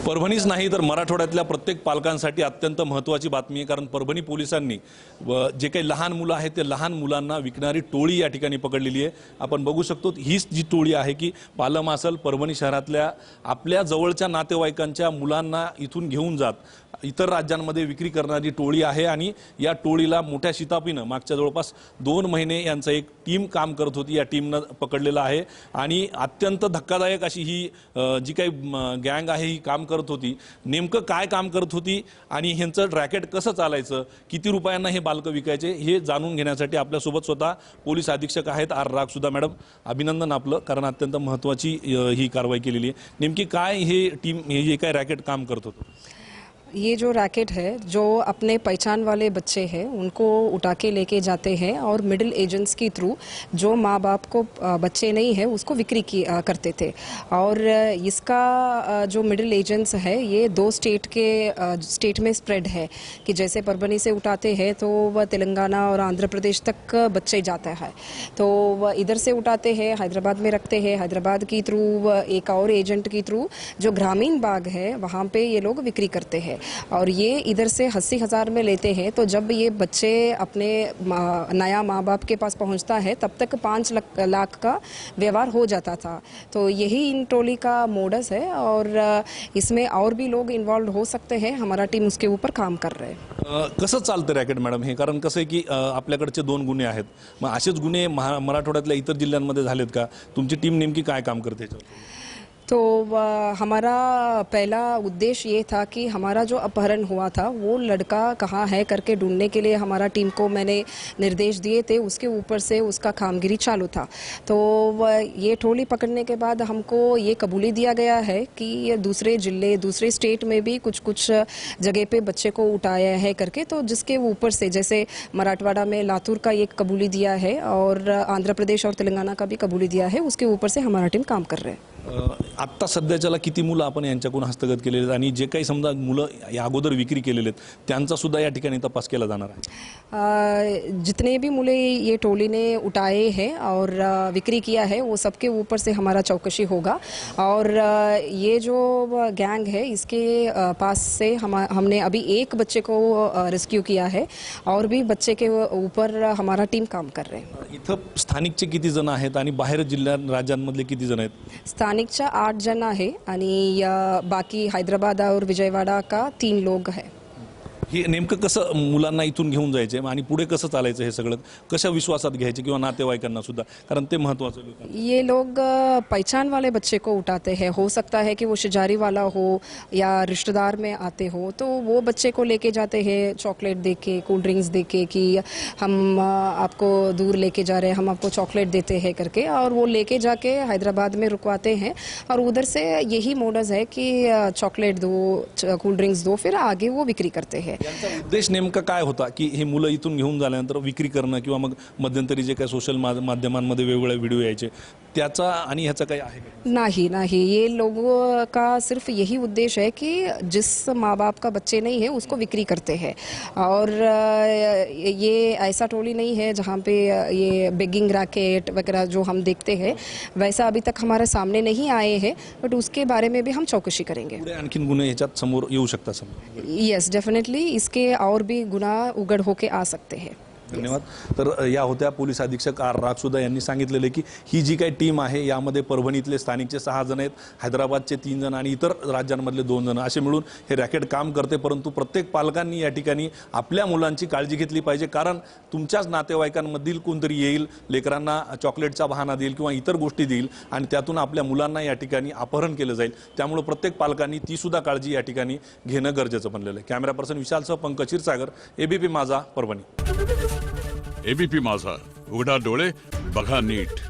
परभणीच नाही तर मराठवाड्यातल्या प्रत्येक पालकांसाठी अत्यंत महत्त्वाची बातमी आहे, कारण परभणी पोलिसांनी जे काही लहान मुलं आहेत ते लहान मुलांना विकणारी टोळी या ठिकाणी पकडलेली आहे। आपण बघू शकतो हीच जी टोळी आहे की पालम असेल परभणी शहरातल्या आपल्या जवळच्या नातेवाईकांच्या मुलांना इथून घेऊन जात इतर राज्यांमध्ये विक्री करणारी टोळी आहे। आणि या टोळीला मोठ्या शिताफीनं मागच्या जवळपास 2 महिने यांचं एक टीम काम करत होती, या टीमनं पकडलेलं आहे। आणि अत्यंत धक्कादायक अशी ही जी काही गँग आहे ही काम करत होती। नेमकं काय काम करत होती आणि ह्यांचं रॅकेट कसं चालायचं, किती रुपयांना हे बालकं विकायचे हे जाणून घेण्यासाठी आपल्यासोबत स्वतः पोलीस अधीक्षक आहेत आर रागसुधा मॅडम। अभिनंदन आपलं, कारण अत्यंत महत्त्वाची ही कारवाई केलेली आहे। नेमकी काय हे टीम हे जे काय रॅकेट काम करत होतं? ये जो रैकेट है जो अपने पहचान वाले बच्चे हैं उनको उठा के लेके जाते हैं और मिडिल एजेंट्स के थ्रू जो माँ बाप को बच्चे नहीं है उसको बिक्री करते थे। और इसका जो मिडिल एजेंट्स है ये 2 स्टेट में स्प्रेड है कि जैसे परभणी से उठाते हैं तो वह तेलंगाना और आंध्र प्रदेश तक बच्चे जाता है, तो वह इधर से उठाते हैं हैदराबाद में रखते हैं, हैदराबाद की थ्रू एक और एजेंट की थ्रू जो ग्रामीण बाग है वहाँ पे ये लोग बिक्री करते हैं। और ये इधर से 80,000 में लेते हैं, तो जब ये बच्चे अपने नया माँ बाप के पास पहुंचता है तब तक 5 लाख का व्यवहार हो जाता था। तो यही इन टोली का मोडस है और इसमें और भी लोग इन्वॉल्व हो सकते हैं। हमारा टीम उसके ऊपर काम कर रहे हैं। कसं चालतं रॅकेट मॅडम हे? कारण कसं आहे की आपल्याकडचे 2 गुन्हे आहेत, मग असेच गुन्हे मराठवाड्यातल्या इतर जिल्ह्यांमध्ये झालेत का? तुमची टीम नेमकी काय काम करते? तो हमारा पहला उद्देश्य ये था कि हमारा जो अपहरण हुआ था वो लड़का कहाँ है करके ढूंढने के लिए हमारा टीम को मैंने निर्देश दिए थे, उसके ऊपर से उसका कामगिरी चालू था। तो ये टोली पकड़ने के बाद हमको ये कबूली दिया गया है कि ये दूसरे जिले दूसरे स्टेट में भी कुछ जगह पे बच्चे को उठाया है करके, तो जिसके ऊपर से जैसे मराठवाड़ा में लातूर का एक कबूली दिया है और आंध्र प्रदेश और तेलंगाना का भी कबूली दिया है, उसके ऊपर से हमारा टीम काम कर रहे हैं। आत्ता सध्याच्याला किती मुलं आपण यांच्याकडून हस्तगत केलेले आणि जे काही समजा मुलं या अगोदर विक्री केलेले आहेत त्यांचा सुद्धा या ठिकाणी तपास केला जाणार आहे? जितने भी मुले ये टोली ने उठाए हैं और विक्री किया है वो सबके ऊपर से हमारा चौकसी होगा। और ये जो गैंग है इसके पास से हमने अभी एक बच्चे को रेस्क्यू किया है और भी बच्चे के ऊपर हमारा टीम काम कर रहे हैं। इथं स्थानिकचे किती जण आहेत आणि बाहेर जिल्ह्या राज्यांमधले किती जण आहेत? स्थानिकच्या 8 जण आहे आणि बाकी हैदराबाद और विजयवाड़ा का 3 लोग है। हे नेमकं कसं मुलांना इथून घेऊन जायचे आणि पुढे कसं चालायचं हे सगळं कशा विश्वासात घ्यायचे किंवा नातेवाईकांना सुद्धा, कारण ते महत्त्वाचं आहे। ये लोग पहचान वाले बच्चे को उठाते हैं, हो सकता है कि वो शिजारी वाला हो या रिश्तेदार में आते हो, तो वो बच्चे को लेके जाते हैं चॉकलेट देके कोल्ड ड्रिंक्स देके कि हम आपको दूर लेके जा रहे हैं, हम आपको चॉकलेट देते हैं करके, और वो लेके जाके हैदराबाद में रुकवाते हैं और उधर से यही मोडस है कि चॉकलेट दो कोल्ड ड्रिंक्स दो, फिर आगे वो बिक्री करते हैं। यांचा उद्देश नेमका काय होता की हे मुलं इथून घेऊन झाल्यानंतर विक्री करणं किंवा मग मध्यंतरी जे काही सोशल माध्यमांमध्ये वेगवेगळे व्हिडिओ यायचे त्याचा आणि ह्याचा काही आहे का? नहीं, ये लोगों का सिर्फ यही उद्देश्य है कि जिस माँ बाप का बच्चे नहीं है उसको बिक्री करते हैं। और ये ऐसा टोली नहीं है जहाँ पे ये बेगिंग रैकेट वगैरह जो हम देखते हैं वैसा अभी तक हमारे सामने नहीं आए हैं, बट उसके बारे में भी हम चौकसी करेंगे। पुढे आणखीन गुन्हे ह्याच्यात समोर येऊ शकतात समोर? यस, डेफिनेटली इसके और भी गुनाह उघड होके आ सकते हैं। धन्यवाद। तर या होत्या पोलीस अधीक्षक आर रागसुधा यांनी सांगितलेले की ही जी काही टीम आहे यामध्ये परभणीतले स्थानिकचे 6 जण आहेत, हैदराबादचे 3 जण आणि इतर राज्यांमधले 2 जण असे मिळून हे रॅकेट काम करते। परंतु प्रत्येक पालकांनी या ठिकाणी आपल्या मुलांची काळजी घेतली पाहिजे, कारण तुमच्याच नातेवाईकांमधील कोणतरी येईल, लेकरांना चॉकलेटचा बहाणा देईल किंवा इतर गोष्टी देईल आणि त्यातून आपल्या मुलांना या ठिकाणी अपहरण केलं जाईल। त्यामुळे प्रत्येक पालकांनी ती सुद्धा काळजी या ठिकाणी घेणं गरजेचं बनलेलं आहे। कॅमेरा पर्सन विशालसह पंकज क्षीरसागर, एबीपी माझा, परभणी। एबीपी माझा, उघडा डोळे बघा नीट।